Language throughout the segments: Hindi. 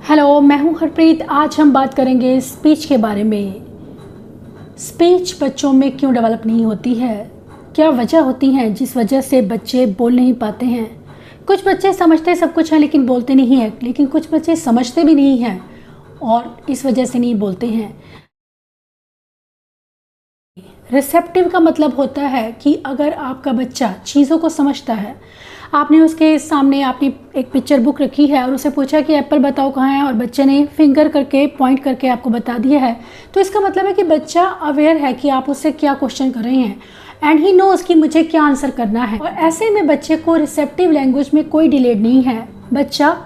हेलो, मैं हूं हरप्रीत। आज हम बात करेंगे स्पीच के बारे में। स्पीच बच्चों में क्यों डेवलप नहीं होती है, क्या वजह होती हैं जिस वजह से बच्चे बोल नहीं पाते हैं। कुछ बच्चे समझते सब कुछ हैं लेकिन बोलते नहीं हैं, लेकिन कुछ बच्चे समझते भी नहीं हैं और इस वजह से नहीं बोलते हैं। रिसेप्टिव का मतलब होता है कि अगर आपका बच्चा चीज़ों को समझता है, आपने उसके सामने आपने एक पिक्चर बुक रखी है और उसे पूछा कि एप्पल बताओ कहाँ है, और बच्चे ने फिंगर करके पॉइंट करके आपको बता दिया है, तो इसका मतलब है कि बच्चा अवेयर है कि आप उससे क्या क्वेश्चन कर रहे हैं एंड ही नोज कि मुझे क्या आंसर करना है। और ऐसे में बच्चे को रिसेप्टिव लैंग्वेज में कोई डिले नहीं है, बच्चा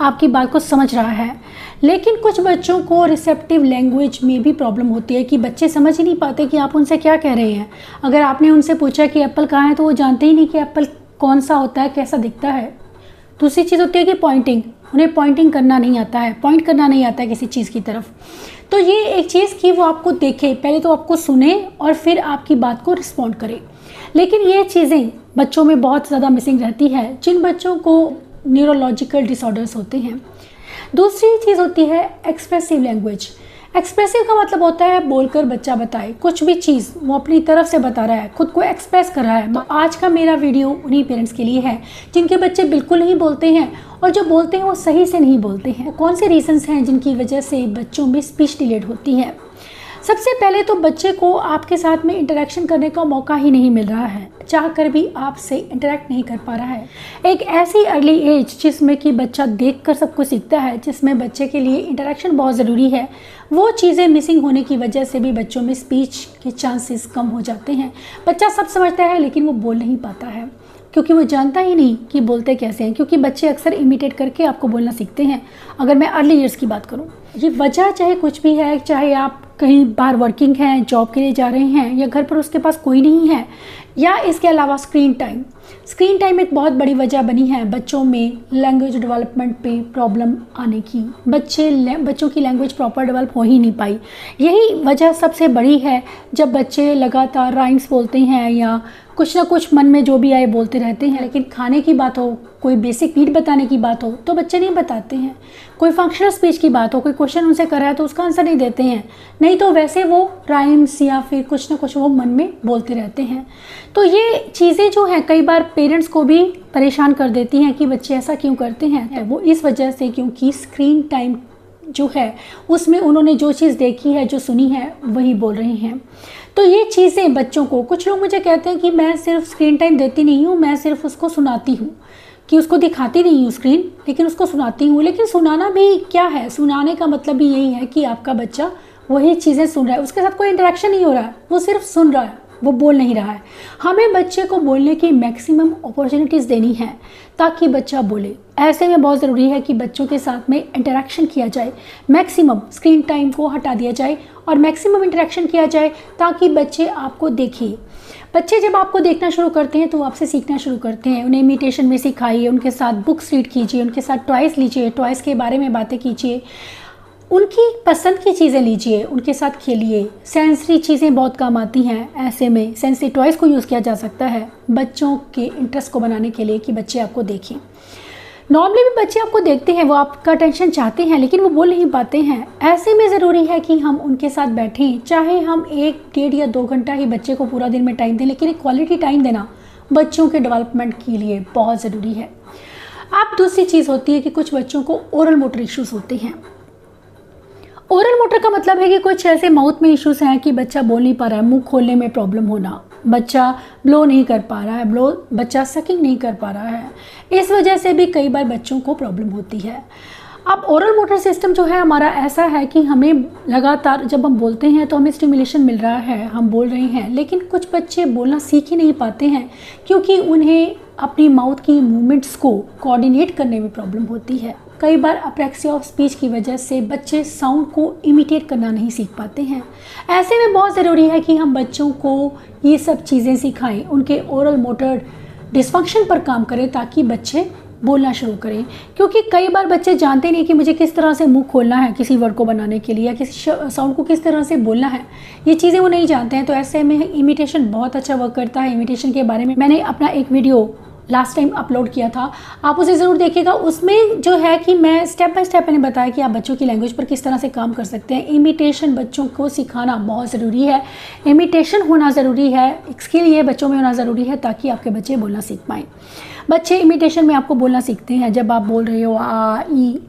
आपकी बात को समझ रहा है। लेकिन कुछ बच्चों को रिसेप्टिव लैंग्वेज में भी प्रॉब्लम होती है कि बच्चे समझ ही नहीं पाते कि आप उनसे क्या कह रहे हैं। अगर आपने उनसे पूछा कि एप्पल कहाँ है तो वो जानते ही नहीं कि एप्पल कौन सा होता है, कैसा दिखता है। दूसरी चीज़ होती है कि पॉइंटिंग, उन्हें पॉइंटिंग करना नहीं आता है, पॉइंट करना नहीं आता है किसी चीज़ की तरफ। तो ये एक चीज़ कि वो आपको देखे, पहले तो आपको सुने और फिर आपकी बात को रिस्पॉन्ड करे। लेकिन ये चीज़ें बच्चों में बहुत ज़्यादा मिसिंग रहती है जिन बच्चों को न्यूरोलॉजिकल डिसऑर्डर्स होते हैं। दूसरी चीज़ होती है एक्सप्रेसिव लैंग्वेज। एक्सप्रेसिव का मतलब होता है बोलकर बच्चा बताए कुछ भी चीज़, वो अपनी तरफ से बता रहा है, खुद को एक्सप्रेस कर रहा है। तो आज का मेरा वीडियो उन्हीं पेरेंट्स के लिए है जिनके बच्चे बिल्कुल नहीं बोलते हैं और जो बोलते हैं वो सही से नहीं बोलते हैं। कौन से रीजंस हैं जिनकी वजह से बच्चों में स्पीच डिलेड होती है। सबसे पहले तो बच्चे को आपके साथ में इंटरेक्शन करने का मौका ही नहीं मिल रहा है, चाह कर भी आपसे इंटरेक्ट नहीं कर पा रहा है। एक ऐसी अर्ली एज जिसमें कि बच्चा देखकर सब कुछ सीखता है, जिसमें बच्चे के लिए इंटरेक्शन बहुत ज़रूरी है, वो चीज़ें मिसिंग होने की वजह से भी बच्चों में स्पीच के चांसेस कम हो जाते हैं। बच्चा सब समझता है लेकिन वो बोल नहीं पाता है क्योंकि वो जानता ही नहीं कि बोलते कैसे हैं। क्योंकि बच्चे अक्सर इमिटेट करके आपको बोलना सीखते हैं। अगर मैं अर्ली ईयर्स की बात करूं, ये वजह चाहे कुछ भी है, चाहे आप कहीं बाहर वर्किंग हैं, जॉब के लिए जा रहे हैं, या घर पर उसके पास कोई नहीं है, या इसके अलावा स्क्रीन टाइम एक बहुत बड़ी वजह बनी है बच्चों में लैंग्वेज डेवलपमेंट पे प्रॉब्लम आने की। बच्चों की लैंग्वेज प्रॉपर डेवलप हो ही नहीं पाई। यही वजह सबसे बड़ी है। जब बच्चे लगातार राइम्स बोलते हैं या कुछ ना कुछ मन में जो भी आए बोलते रहते हैं, लेकिन खाने की बात हो, कोई बेसिक नीड बताने की बात हो तो बच्चे नहीं बताते हैं। कोई फंक्शनल स्पीच की बात हो, कोई क्वेश्चन उनसे कर रहा है तो उसका आंसर नहीं देते हैं, नहीं तो वैसे वो राइम्स या फिर कुछ ना कुछ वो मन में बोलते रहते हैं। तो ये चीज़ें जो हैं कई बार पेरेंट्स को भी परेशान कर देती हैं कि बच्चे ऐसा क्यों करते हैं। वो इस वजह से क्योंकि स्क्रीन टाइम जो है उसमें उन्होंने जो चीज़ देखी है, जो सुनी है, वही बोल रहे हैं। तो ये चीज़ें बच्चों को, कुछ लोग मुझे कहते हैं कि मैं सिर्फ स्क्रीन टाइम देती नहीं हूँ, मैं सिर्फ उसको सुनाती हूँ, कि उसको दिखाती नहीं हूँ स्क्रीन, लेकिन उसको सुनाती हूँ। लेकिन सुनाना भी क्या है, सुनाने का मतलब भी यही है कि आपका बच्चा वही चीज़ें सुन रहा है, उसके साथ कोई इंटरेक्शन नहीं हो रहा है, वो सिर्फ सुन रहा है, वो बोल नहीं रहा है। हमें बच्चे को बोलने की मैक्सिमम अपॉर्चुनिटीज़ देनी है ताकि बच्चा बोले। ऐसे में बहुत ज़रूरी है कि बच्चों के साथ में इंटरेक्शन किया जाए, मैक्सिमम स्क्रीन टाइम को हटा दिया जाए और मैक्सिमम इंटरेक्शन किया जाए ताकि बच्चे आपको देखें। बच्चे जब आपको देखना शुरू करते हैं तो आपसे सीखना शुरू करते हैं। उन्हें इमिटेशन में सिखाइए, उनके साथ बुक्स रीड कीजिए, उनके साथ टॉयज़ लीजिए, टॉयज़ के बारे में बातें कीजिए, उनकी पसंद की चीज़ें लीजिए, उनके साथ खेलिए। सेंसरी चीज़ें बहुत काम आती हैं। ऐसे में सेंसरी टॉयज़ को यूज़ किया जा सकता है बच्चों के इंटरेस्ट को बनाने के लिए कि बच्चे आपको देखें। नॉर्मली भी बच्चे आपको देखते हैं, वो आपका अटेंशन चाहते हैं लेकिन वो बोल नहीं पाते हैं। ऐसे में ज़रूरी है कि हम उनके साथ बैठें, चाहे हम 1, 1.5 या 2 घंटा ही बच्चे को पूरा दिन में टाइम दें, लेकिन एक क्वालिटी टाइम देना बच्चों के डेवलपमेंट के लिए बहुत ज़रूरी है। अब दूसरी चीज़ होती है कि कुछ बच्चों को ओरल मोटर इश्यूज़ होते हैं। ओरल मोटर का मतलब है कि कुछ ऐसे माउथ में इश्यूज़ हैं कि बच्चा बोल नहीं पा रहा है, मुंह खोलने में प्रॉब्लम होना, बच्चा ब्लो नहीं कर पा रहा है, बच्चा सकिंग नहीं कर पा रहा है। इस वजह से भी कई बार बच्चों को प्रॉब्लम होती है। अब ओरल मोटर सिस्टम जो है हमारा ऐसा है कि हमें लगातार जब हम बोलते हैं तो हमें स्टिमुलेशन मिल रहा है, हम बोल रहे हैं, लेकिन कुछ बच्चे बोलना सीख ही नहीं पाते हैं क्योंकि उन्हें अपनी माउथ की मूवमेंट्स को कोऑर्डिनेट करने में प्रॉब्लम होती है। कई बार अप्रैक्सिया ऑफ स्पीच की वजह से बच्चे साउंड को इमिटेट करना नहीं सीख पाते हैं। ऐसे में बहुत ज़रूरी है कि हम बच्चों को ये सब चीज़ें सिखाएं, उनके ओरल मोटर डिसफंक्शन पर काम करें ताकि बच्चे बोलना शुरू करें। क्योंकि कई बार बच्चे जानते नहीं कि मुझे किस तरह से मुंह खोलना है किसी वर्ड को बनाने के लिए या किसी साउंड को किस तरह से बोलना है, ये चीज़ें वो नहीं जानते हैं। तो ऐसे में इमिटेशन बहुत अच्छा वर्क करता है। इमिटेशन के बारे में मैंने अपना एक वीडियो लास्ट टाइम अपलोड किया था, आप उसे ज़रूर देखिएगा। उसमें जो है कि मैं स्टेप बाय स्टेप मैंने बताया कि आप बच्चों की लैंग्वेज पर किस तरह से काम कर सकते हैं। इमिटेशन बच्चों को सिखाना बहुत ज़रूरी है, इमिटेशन होना ज़रूरी है, एक स्किल ये बच्चों में होना ज़रूरी है ताकि आपके बच्चे बोलना सीख पाएँ। बच्चे इमिटेशन में आपको बोलना सीखते हैं जब आप बोल रहे हो आ ई।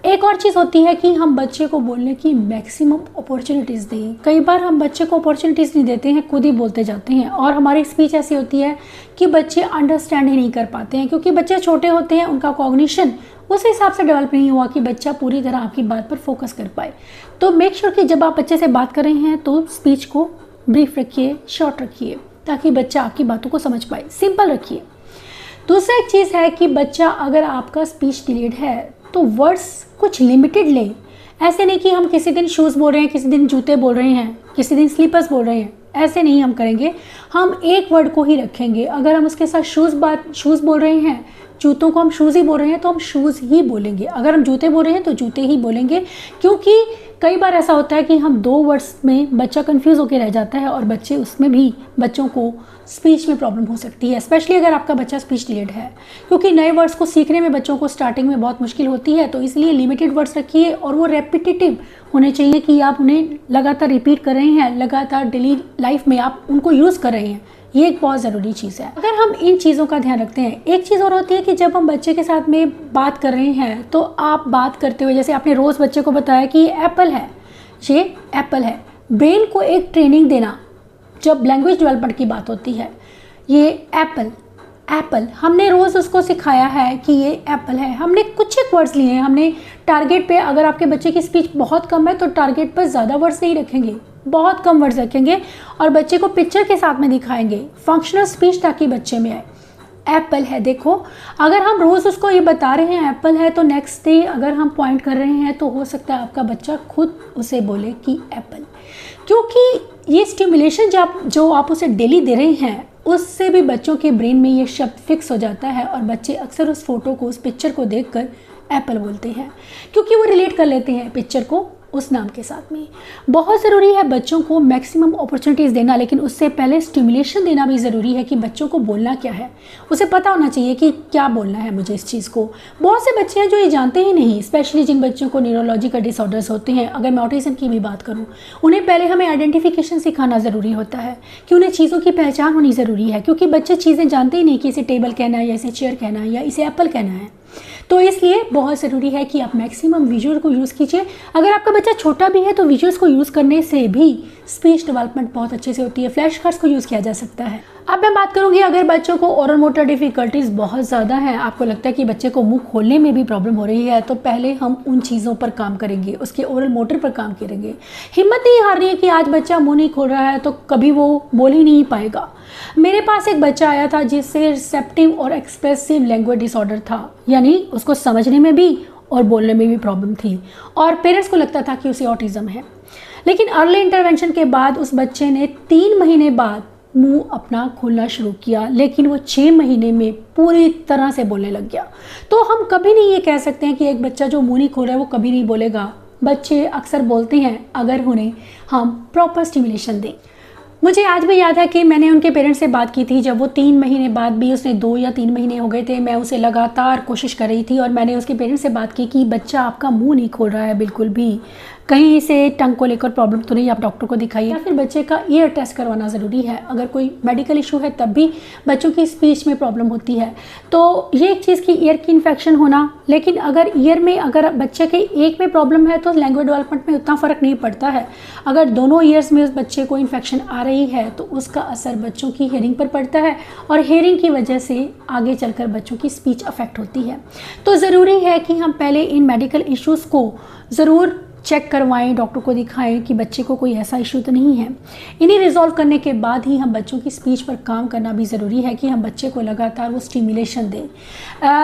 एक और चीज़ होती है कि हम बच्चे को बोलने की मैक्सिमम अपॉर्चुनिटीज़ दें। कई बार हम बच्चे को अपॉर्चुनिटीज़ नहीं देते हैं, खुद ही बोलते जाते हैं और हमारी स्पीच ऐसी होती है कि बच्चे अंडरस्टैंड ही नहीं कर पाते हैं, क्योंकि बच्चे छोटे होते हैं, उनका कॉग्निशन उस हिसाब से डेवलप नहीं हुआ कि बच्चा पूरी तरह आपकी बात पर फोकस कर पाए। तो मेक श्योर कि जब आप बच्चे से बात कर रहे हैं तो स्पीच को ब्रीफ रखिए, शॉर्ट रखिए, ताकि बच्चा आपकी बातों को समझ पाए, सिंपल रखिए। दूसरा एक चीज़ है कि बच्चा अगर आपका स्पीच डिलेड है तो वर्ड्स कुछ लिमिटेड ले। ऐसे नहीं कि हम किसी दिन शूज़ बोल रहे हैं, किसी दिन जूते बोल रहे हैं, किसी दिन स्लीपर्स बोल रहे हैं, ऐसे नहीं हम करेंगे। हम एक वर्ड को ही रखेंगे। अगर हम उसके साथ शूज़ बोल रहे हैं, जूतों को हम शूज़ ही बोल रहे हैं तो हम शूज़ ही बोलेंगे। अगर हम जूते बोल रहे हैं तो जूते ही बोलेंगे, क्योंकि कई बार ऐसा होता है कि हम 2 वर्ड्स में बच्चा कंफ्यूज होकर रह जाता है और बच्चे उसमें भी बच्चों को स्पीच में प्रॉब्लम हो सकती है, स्पेशली अगर आपका बच्चा स्पीच डिलेड है, क्योंकि नए वर्ड्स को सीखने में बच्चों को स्टार्टिंग में बहुत मुश्किल होती है। तो इसलिए लिमिटेड वर्ड्स रखिए और वो रेपिटेटिव होने चाहिए कि आप उन्हें लगातार रिपीट कर रहे हैं, लगातार डेली लाइफ में आप उनको यूज़ कर रहे हैं। ये एक बहुत ज़रूरी चीज़ है। अगर हम इन चीज़ों का ध्यान रखते हैं, एक चीज़ और होती है कि जब हम बच्चे के साथ में बात कर रहे हैं तो आप बात करते हुए, जैसे आपने रोज़ बच्चे को बताया कि ये एप्पल है, ये एप्पल है, ब्रेन को एक ट्रेनिंग देना जब लैंग्वेज डेवलपमेंट की बात होती है। ये एप्पल हमने रोज़ उसको सिखाया है कि ये एप्पल है। हमने कुछ एक वर्ड्स लिए हैं, हमने टारगेट पे, अगर आपके बच्चे की स्पीच बहुत कम है तो टारगेट पर ज़्यादा वर्ड्स नहीं रखेंगे, बहुत कम वर्ड्स रखेंगे और बच्चे को पिक्चर के साथ में दिखाएंगे, फंक्शनल स्पीच ताकि बच्चे में आए। एप्पल है, देखो, अगर हम रोज़ उसको ये बता रहे हैं एप्पल है, तो नेक्स्ट डे अगर हम पॉइंट कर रहे हैं तो हो सकता है आपका बच्चा खुद उसे बोले कि एप्पल, क्योंकि ये स्टिमुलेशन जो आप उसे डेली दे रहे हैं उससे भी बच्चों के ब्रेन में ये शब्द फिक्स हो जाता है और बच्चे अक्सर उस फोटो को, उस पिक्चर को देखकर एप्पल बोलते हैं, क्योंकि वो रिलेट कर लेते हैं पिक्चर को उस नाम के साथ में। बहुत ज़रूरी है बच्चों को मैक्सिमम अपॉर्चुनिटीज़ देना, लेकिन उससे पहले स्टिमुलेशन देना भी ज़रूरी है कि बच्चों को बोलना क्या है, उसे पता होना चाहिए कि क्या बोलना है मुझे इस चीज़ को। बहुत से बच्चे हैं जो ये जानते ही नहीं, स्पेशली जिन बच्चों को न्यूरोलॉजिकल डिसऑर्डर्स होते हैं। अगर मैं ऑटिज्म की भी बात करूँ, उन्हें पहले हमें आइडेंटिफिकेशन सिखाना ज़रूरी होता है कि उन्हें चीज़ों की पहचान होनी ज़रूरी है, क्योंकि बच्चे चीज़ें जानते ही नहीं कि इसे टेबल कहना है या इसे चेयर कहना है या इसे एप्पल कहना है। तो इसलिए बहुत ज़रूरी है कि आप मैक्सिमम विजुअल को यूज़ कीजिए। अगर आपका बच्चा छोटा भी है तो विजुअल्स को यूज़ करने से भी स्पीच डेवलपमेंट बहुत अच्छे से होती है। फ्लैश कार्ड्स को यूज़ किया जा सकता है। अब मैं बात करूंगी, अगर बच्चों को ओरल मोटर डिफ़िकल्टीज़ बहुत ज़्यादा हैं, आपको लगता है कि बच्चे को मुंह खोलने में भी प्रॉब्लम हो रही है, तो पहले हम उन चीज़ों पर काम करेंगे, उसके ओरल मोटर पर काम करेंगे। हिम्मत नहीं हारनी है कि आज बच्चा मुँह नहीं खोल रहा है तो कभी वो बोल ही नहीं पाएगा। मेरे पास एक बच्चा आया था जिससे रिसेप्टिव और एक्सप्रेसिव लैंग्वेज डिसऑर्डर था, यानी उसको समझने में भी और बोलने में भी प्रॉब्लम थी और पेरेंट्स को लगता था कि उसे ऑटिज्म है। लेकिन अर्ली इंटरवेंशन के बाद उस बच्चे ने 3 महीने बाद मुंह अपना खोलना शुरू किया, लेकिन वो 6 महीने में पूरी तरह से बोलने लग गया। तो हम कभी नहीं ये कह सकते हैं कि एक बच्चा जो मुंह नहीं खोल रहा है वो कभी नहीं बोलेगा। बच्चे अक्सर बोलते हैं अगर उन्हें हम प्रॉपर स्टिमुलेशन दें। मुझे आज भी याद है कि मैंने उनके पेरेंट्स से बात की थी जब वो 3 महीने बाद भी, उसने 2 या 3 महीने हो गए थे, मैं उसे लगातार कोशिश कर रही थी और मैंने उसके पेरेंट्स से बात की कि बच्चा आपका मुंह नहीं खोल रहा है बिल्कुल भी, कहीं इसे टंग को लेकर प्रॉब्लम तो नहीं, आप डॉक्टर को दिखाइए, या फिर बच्चे का ईयर टेस्ट करवाना ज़रूरी है। अगर कोई मेडिकल इशू है तब भी बच्चों की स्पीच में प्रॉब्लम होती है। तो ये एक चीज़ की ईयर की इन्फेक्शन होना, लेकिन अगर ईयर में अगर बच्चे के एक में प्रॉब्लम है तो लैंग्वेज डेवलपमेंट में उतना फ़र्क नहीं पड़ता है। अगर दोनों ईयर्स में उस बच्चे को इन्फेक्शन आ रही है तो उसका असर बच्चों की हेयरिंग पर पड़ता है और हेयरिंग की वजह से आगे चलकर बच्चों की स्पीच अफेक्ट होती है। तो ज़रूरी है कि हम पहले इन मेडिकल इश्यूज़ को ज़रूर चेक करवाएं, डॉक्टर को दिखाएं कि बच्चे को कोई ऐसा इशू तो नहीं है। इन्हें रिजॉल्व करने के बाद ही हम बच्चों की स्पीच पर काम करना भी ज़रूरी है कि हम बच्चे को लगातार वो स्टिमुलेशन दें।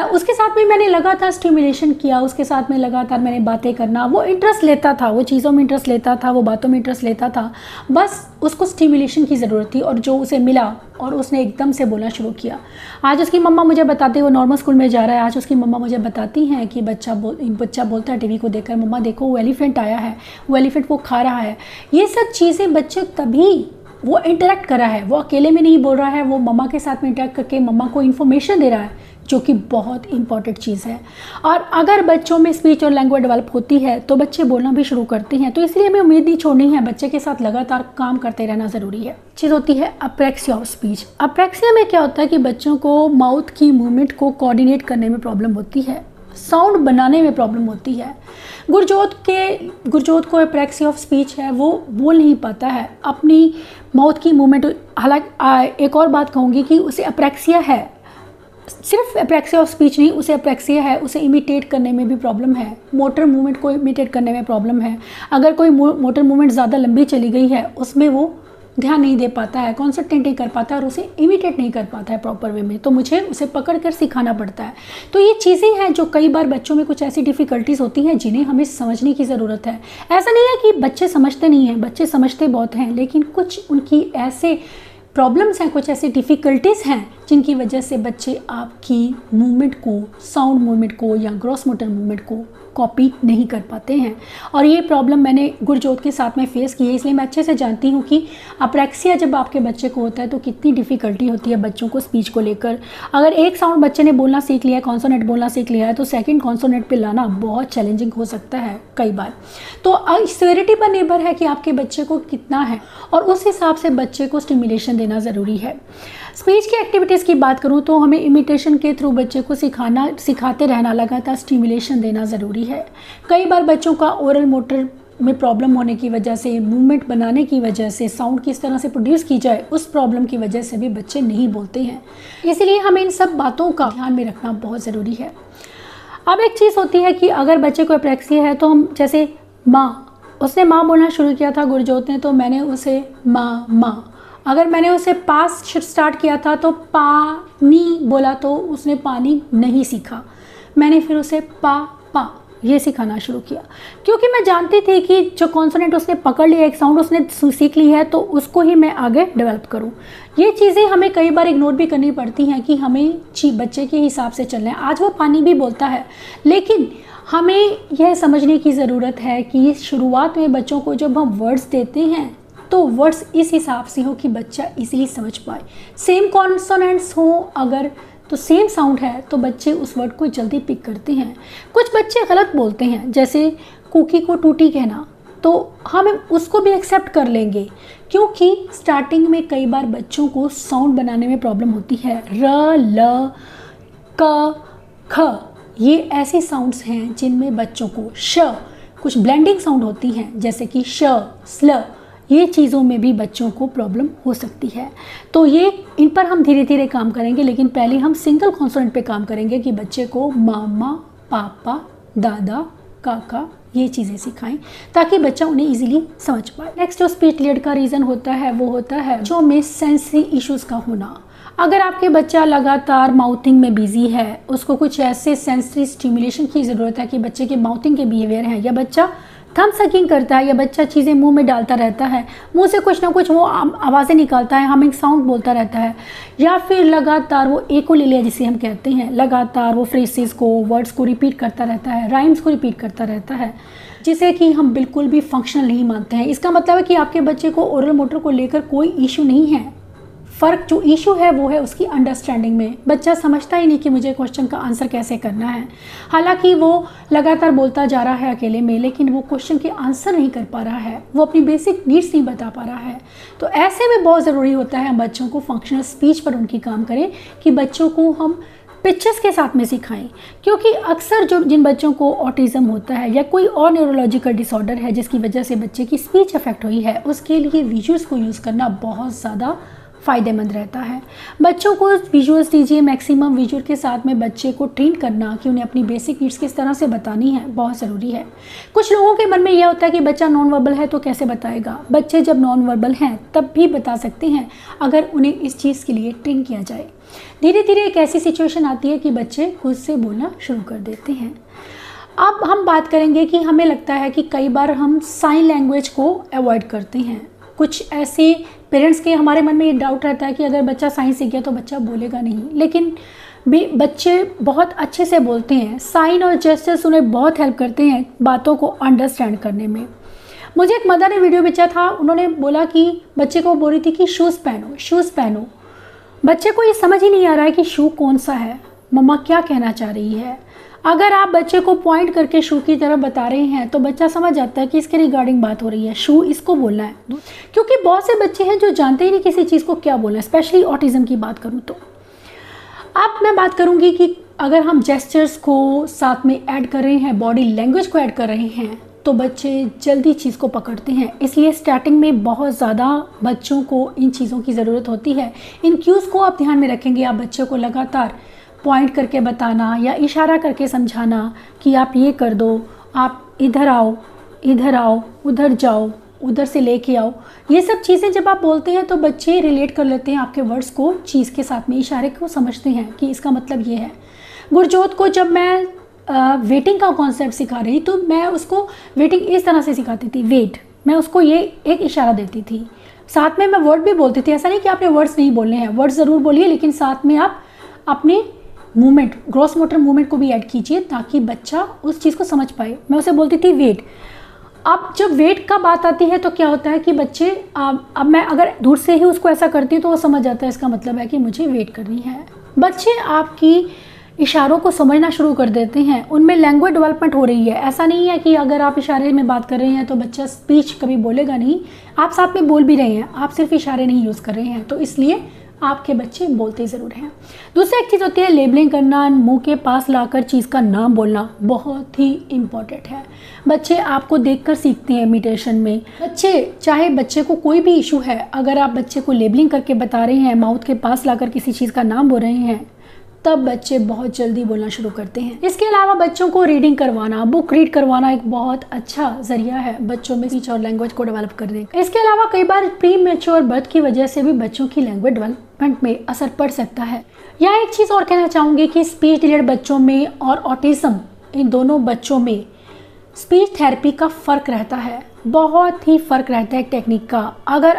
उसके साथ में मैंने लगातार स्टिमुलेशन किया, उसके साथ में लगातार मैंने बातें करना, वो इंटरेस्ट लेता था, वो चीज़ों में इंटरेस्ट लेता था, वो बातों में इंटरेस्ट लेता था, बस उसको स्टिमुलेशन की ज़रूरत थी और जो उसे मिला और उसने एकदम से बोलना शुरू किया। आज उसकी मम्मा मुझे बताती है, वो नॉर्मल स्कूल में जा रहा है, आज उसकी मम्मा मुझे बताती हैं कि बच्चा बोलता है टीवी को देखकर, मम्मा देखो वो एलिफेंट आया है, वो एलिफेंट वो खा रहा है। ये सब चीज़ें बच्चे तभी वो इंटरेक्ट कर रहा है, वो अकेले में नहीं बोल रहा है, वो मम्मा के साथ में इंटरेक्ट करके मम्मा को इन्फॉर्मेशन दे रहा है, जो कि बहुत इंपॉर्टेंट चीज़ है। और अगर बच्चों में स्पीच और लैंग्वेज डेवलप होती है तो बच्चे बोलना भी शुरू करते हैं। तो इसलिए हमें उम्मीद नहीं छोड़नी है, बच्चे के साथ लगातार काम करते रहना ज़रूरी है। चीज़ होती है अप्रैक्सिया ऑफ स्पीच। अप्रैक्सिया में क्या होता है कि बच्चों को माउथ की मूवमेंट को कोऑर्डिनेट करने में प्रॉब्लम होती है, साउंड बनाने में प्रॉब्लम होती है। गुरजोत को अप्रैक्सिया ऑफ स्पीच है, वो बोल नहीं पाता है अपनी माउथ की मूवमेंट। हालांकि एक और बात कहूँगी कि उसे अप्रैक्सिया है, सिर्फ अप्रैक्सिया ऑफ स्पीच नहीं, उसे अप्रैक्सिया है, उसे इमिटेट करने में भी प्रॉब्लम है, मोटर मूवमेंट को इमिटेट करने में प्रॉब्लम है। अगर कोई मोटर मूवमेंट ज़्यादा लंबी चली गई है उसमें वो ध्यान नहीं दे पाता है, कॉन्सेंट्रेट नहीं कर पाता है और उसे इमिटेट नहीं कर पाता है प्रॉपर वे में, तो मुझे उसे पकड़ कर सिखाना पड़ता है। तो ये चीज़ें हैं जो कई बार बच्चों में कुछ ऐसी डिफ़िकल्टीज़ होती हैं जिन्हें हमें समझने की ज़रूरत है। ऐसा नहीं है कि बच्चे समझते नहीं हैं, बच्चे समझते बहुत हैं, लेकिन कुछ उनकी ऐसे प्रॉब्लम्स हैं, कुछ ऐसी डिफ़िकल्टीज़ हैं जिनकी वजह से बच्चे आपकी मूवमेंट को, साउंड मूवमेंट को या ग्रॉस मोटर मूवमेंट को कॉपी नहीं कर पाते हैं। और ये प्रॉब्लम मैंने गुरजोत के साथ में फेस की है, इसलिए मैं अच्छे से जानती हूँ कि अप्रैक्सिया जब आपके बच्चे को होता है तो कितनी डिफ़िकल्टी होती है बच्चों को स्पीच को लेकर। अगर एक साउंड बच्चे ने बोलना सीख लिया है, कॉन्सोनेंट बोलना सीख लिया है, तो सेकंड कॉन्सोनेंट पे लाना बहुत चैलेंजिंग हो सकता है कई बार। तो सिवियरिटी पर निर्भर है कि आपके बच्चे को कितना है और उस हिसाब से बच्चे को स्टिमुलेशन देना ज़रूरी है। स्पीच की एक्टिविटीज़ की बात करूँ तो हमें इमिटेशन के थ्रू बच्चे को सिखाते रहना, लगातार स्टिमुलेशन देना ज़रूरी है। कई बार बच्चों का ओरल मोटर में प्रॉब्लम होने की वजह से, मूवमेंट बनाने की वजह से, साउंड किस तरह से प्रोड्यूस की जाए उस प्रॉब्लम की वजह से भी बच्चे नहीं बोलते हैं। इसलिए हमें इन सब बातों का ध्यान में रखना बहुत ज़रूरी है। अब एक चीज़ होती है कि अगर बच्चे को अप्रैक्सिया है तो हम, जैसे माँ, उसने माँ बोलना शुरू किया था गुरजोत ने, तो मैंने उसे माँ, अगर मैंने उसे पास स्टार्ट किया था तो पानी बोला तो उसने पानी नहीं सीखा, मैंने फिर उसे पा ये सिखाना शुरू किया, क्योंकि मैं जानती थी कि जो कॉन्सोनेंट उसने पकड़ लिया, एक साउंड उसने सीख ली है, तो उसको ही मैं आगे डेवलप करूं। ये चीज़ें हमें कई बार इग्नोर भी करनी पड़ती हैं कि हमें बच्चे के हिसाब से चलना है। आज वो पानी भी बोलता है, लेकिन हमें यह समझने की ज़रूरत है कि शुरुआत में बच्चों को जब हम वर्ड्स देते हैं तो वर्ड्स इस हिसाब से हो कि बच्चा इजीली समझ पाए। सेम कॉन्सोनेंट्स हो अगर तो सेम साउंड है तो बच्चे उस वर्ड को जल्दी पिक करते हैं। कुछ बच्चे गलत बोलते हैं, जैसे कुकी को टूटी कहना, तो हम उसको भी एक्सेप्ट कर लेंगे, क्योंकि स्टार्टिंग में कई बार बच्चों को साउंड बनाने में प्रॉब्लम होती है। र, ल, क, ख, ये ऐसे साउंड्स हैं जिनमें बच्चों को कुछ ब्लेंडिंग साउंड होती हैं, जैसे कि स्ल, ये चीज़ों में भी बच्चों को प्रॉब्लम हो सकती है। तो ये इन पर हम धीरे धीरे काम करेंगे, लेकिन पहले हम सिंगल कॉन्सोनेंट पे काम करेंगे कि बच्चे को मामा, पापा, दादा, काका ये चीज़ें सिखाएं ताकि बच्चा उन्हें इजीली समझ पाए। नेक्स्ट जो स्पीच डिलेड का रीज़न होता है वो होता है जो में सेंसरी इश्यूज़ का होना। अगर आपके बच्चा लगातार माउथिंग में बिजी है, उसको कुछ ऐसे सेंसरी स्टिमुलेशन की ज़रूरत है कि बच्चे के माउथिंग के बिहेवियर हैं, या बच्चा थंब सकिंग करता है, या बच्चा चीज़ें मुंह में डालता रहता है, मुंह से कुछ ना कुछ वो आवाज़ें निकालता है, हमिंग साउंड बोलता रहता है, या फिर लगातार वो एकोलेलिया जिसे हम कहते हैं, लगातार वो फ्रेसेस को, वर्ड्स को रिपीट करता रहता है, राइम्स को रिपीट करता रहता है, जिसे कि हम बिल्कुल भी फंक्शनल नहीं मानते हैं। इसका मतलब है कि आपके बच्चे को ओरल मोटर को लेकर कोई इशू नहीं है। फ़र्क जो इशू है वो है उसकी अंडरस्टैंडिंग में। बच्चा समझता ही नहीं कि मुझे क्वेश्चन का आंसर कैसे करना है। हालांकि वो लगातार बोलता जा रहा है अकेले में, लेकिन वो क्वेश्चन के आंसर नहीं कर पा रहा है, वो अपनी बेसिक नीड्स नहीं बता पा रहा है। तो ऐसे में बहुत ज़रूरी होता है हम बच्चों को फंक्शनल स्पीच पर उनकी काम करें, कि बच्चों को हम पिक्चर्स के साथ में सिखाएं, क्योंकि अक्सर जिन बच्चों को ऑटिज़म होता है या कोई और न्यूरोलॉजिकल डिसऑर्डर है जिसकी वजह से बच्चे की स्पीच अफेक्ट हुई है, उसके लिए विजुअल्स को यूज़ करना बहुत ज़्यादा फ़ायदेमंद रहता है। बच्चों को विजुअल्स दीजिए, मैक्सिमम विजुअल के साथ में बच्चे को ट्रेन करना कि उन्हें अपनी बेसिक नीड्स किस तरह से बतानी है बहुत ज़रूरी है। कुछ लोगों के मन में यह होता है कि बच्चा नॉन वर्बल है तो कैसे बताएगा। बच्चे जब नॉन वर्बल हैं तब भी बता सकते हैं अगर उन्हें इस चीज़ के लिए ट्रेन किया जाए। धीरे धीरे एक ऐसी सिचुएशन आती है कि बच्चे खुद से बोलना शुरू कर देते हैं। अब हम बात करेंगे कि हमें लगता है कि कई बार हम साइन लैंग्वेज को अवॉइड करते हैं। कुछ ऐसे पेरेंट्स के हमारे मन में ये डाउट रहता है कि अगर बच्चा साइन सीख गया तो बच्चा बोलेगा नहीं, लेकिन बच्चे बहुत अच्छे से बोलते हैं। साइन और जेस्चर्स उन्हें बहुत हेल्प करते हैं बातों को अंडरस्टैंड करने में। मुझे एक मदर ने वीडियो भेजा था, उन्होंने बोला कि बच्चे को बोल रही थी कि शूज़ पहनो, शूज़ पहनो। बच्चे को ये समझ ही नहीं आ रहा है कि शू कौन सा है, मम्मा क्या कहना चाह रही है। अगर आप बच्चे को पॉइंट करके शू की तरफ बता रहे हैं तो बच्चा समझ जाता है कि इसके रिगार्डिंग बात हो रही है, शू इसको बोलना है। क्योंकि बहुत से बच्चे हैं जो जानते ही नहीं किसी चीज़ को क्या बोलना है, स्पेशली ऑटिज़म की बात करूँ तो। अब मैं बात करूँगी कि अगर हम जेस्चर्स को साथ में ऐड कर रहे हैं, बॉडी लैंग्वेज को ऐड कर रहे हैं, तो बच्चे जल्दी चीज़ को पकड़ते हैं। इसलिए स्टार्टिंग में बहुत ज़्यादा बच्चों को इन चीज़ों की ज़रूरत होती है। इन क्यूज़ को आप ध्यान में रखेंगे, आप बच्चे को लगातार पॉइंट करके बताना या इशारा करके समझाना कि आप ये कर दो, आप इधर आओ, इधर आओ, उधर जाओ, उधर से लेके आओ। ये सब चीज़ें जब आप बोलते हैं तो बच्चे रिलेट कर लेते हैं आपके वर्ड्स को, चीज़ के साथ में इशारे को समझते हैं कि इसका मतलब ये है। गुरजोत को जब मैं वेटिंग का कॉन्सेप्ट सिखा रही तो मैं उसको वेटिंग इस तरह से सिखाती थी, वेट। मैं उसको ये एक इशारा देती थी, साथ में मैं वर्ड भी बोलती थी। ऐसा नहीं कि आपने वर्ड्स नहीं बोलने हैं, वर्ड्स ज़रूर बोलिए, लेकिन साथ में आप अपने मूवमेंट, ग्रॉस मोटर मूवमेंट को भी ऐड कीजिए ताकि बच्चा उस चीज़ को समझ पाए। मैं उसे बोलती थी वेट। अब जब वेट का बात आती है तो क्या होता है कि बच्चे अब मैं अगर दूर से ही उसको ऐसा करती हूँ तो वो समझ जाता है इसका मतलब है कि मुझे वेट करनी है। बच्चे आपकी इशारों को समझना शुरू कर देते हैं, उनमें लैंग्वेज डेवलपमेंट हो रही है। ऐसा नहीं है कि अगर आप इशारे में बात कर रहे हैं तो बच्चा स्पीच कभी बोलेगा नहीं, आप साथ में बोल भी रहे हैं, आप सिर्फ इशारे नहीं यूज़ कर रहे हैं, तो इसलिए आपके बच्चे बोलते ज़रूर हैं। दूसरी एक चीज़ होती है लेबलिंग करना, मुंह के पास लाकर चीज़ का नाम बोलना बहुत ही इम्पॉर्टेंट है। बच्चे आपको देखकर सीखते हैं इमिटेशन में। चाहे बच्चे को कोई भी इशू है, अगर आप बच्चे को लेबलिंग करके बता रहे हैं, माउथ के पास लाकर किसी चीज़ का नाम बोल रहे हैं, तब बच्चे बहुत जल्दी बोलना शुरू करते हैं। इसके अलावा बच्चों को रीडिंग करवाना, बुक रीड करवाना एक बहुत अच्छा जरिया है बच्चों में स्पीच और लैंग्वेज को डेवलप करने का। इसके अलावा कई बार प्री मैच्योर बर्थ की वजह से भी बच्चों की लैंग्वेज डेवलपमेंट में असर पड़ सकता है। यहाँ एक चीज़ और कहना चाहूँगी कि स्पीच डिलेड बच्चों में और ऑटिज्म, इन दोनों बच्चों में स्पीच थेरेपी का फ़र्क रहता है, बहुत ही फ़र्क रहता है टेक्निक का। अगर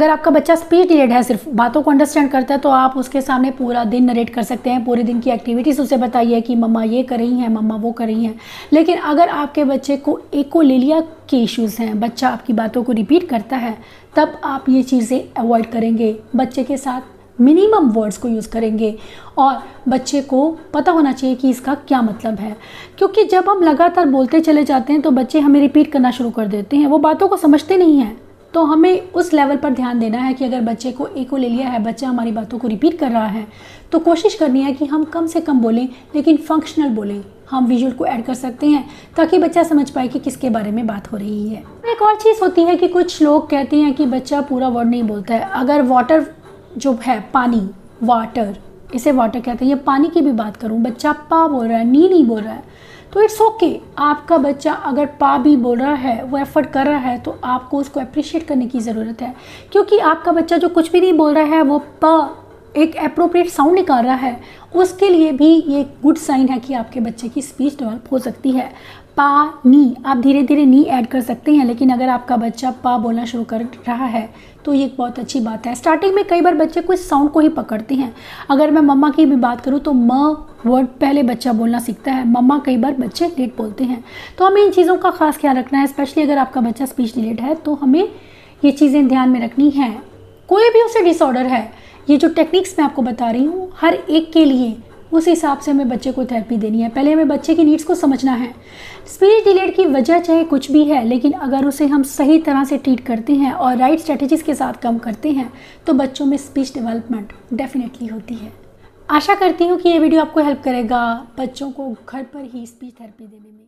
आपका बच्चा स्पीच डिलेड है, सिर्फ बातों को अंडरस्टैंड करता है, तो आप उसके सामने पूरा दिन नरेट कर सकते हैं, पूरे दिन की एक्टिविटीज़ उसे बताइए कि मम्मा ये कर रही हैं, मम्मा वो कर रही हैं। लेकिन अगर आपके बच्चे को एकोलेलिया के इश्यूज़ हैं, बच्चा आपकी बातों को रिपीट करता है, तब आप ये चीज़ें अवॉइड करेंगे। बच्चे के साथ मिनिमम वर्ड्स को यूज़ करेंगे और बच्चे को पता होना चाहिए कि इसका क्या मतलब है। क्योंकि जब हम लगातार बोलते चले जाते हैं तो बच्चे हमें रिपीट करना शुरू कर देते हैं, वो बातों को समझते नहीं हैं। तो हमें उस लेवल पर ध्यान देना है कि अगर बच्चे को एकोलेलिया है, बच्चा हमारी बातों को रिपीट कर रहा है, तो कोशिश करनी है कि हम कम से कम बोलें, लेकिन फंक्शनल बोलें। हम विजुअल को ऐड कर सकते हैं ताकि बच्चा समझ पाए कि किसके बारे में बात हो रही है। एक और चीज़ होती है कि कुछ लोग कहते हैं कि बच्चा पूरा वर्ड नहीं बोलता है। अगर वाटर जो है, पानी, वाटर, इसे वाटर कहते हैं, ये पानी की भी बात करूं, बच्चा पा बोल रहा है, नी नहीं बोल रहा है, तो इट्स ओके। आपका बच्चा अगर पा भी बोल रहा है, वो एफर्ट कर रहा है, तो आपको उसको अप्रिशिएट करने की ज़रूरत है। क्योंकि आपका बच्चा जो कुछ भी नहीं बोल रहा है, वो पा एक अप्रोप्रिएट साउंड निकाल रहा है, उसके लिए भी ये गुड साइन है कि आपके बच्चे की स्पीच डेवलप हो सकती है। पा, नी, आप धीरे धीरे नी ऐड कर सकते हैं, लेकिन अगर आपका बच्चा पा बोलना शुरू कर रहा है तो ये एक बहुत अच्छी बात है। स्टार्टिंग में कई बार बच्चे कुछ साउंड को ही पकड़ते हैं। अगर मैं मम्मा की भी बात करूँ तो म वर्ड पहले बच्चा बोलना सीखता है, मम्मा कई बार बच्चे लेट बोलते हैं। तो हमें इन चीज़ों का खास ख्याल रखना है, स्पेशली अगर आपका बच्चा स्पीच डिलेड है तो हमें ये चीज़ें ध्यान में रखनी है। कोई भी उसे डिसऑर्डर है, ये जो टेक्निक्स मैं आपको बता रही हूँ, हर एक के लिए उस हिसाब से हमें बच्चे को थेरेपी देनी है। पहले हमें बच्चे की नीड्स को समझना है। स्पीच डिलेड की वजह चाहे कुछ भी है, लेकिन अगर उसे हम सही तरह से ट्रीट करते हैं और राइट स्ट्रेटजीज़ के साथ काम करते हैं तो बच्चों में स्पीच डेवलपमेंट डेफिनेटली होती है। आशा करती हूँ कि ये वीडियो आपको हेल्प करेगा बच्चों को घर पर ही स्पीच थेरेपी देने में।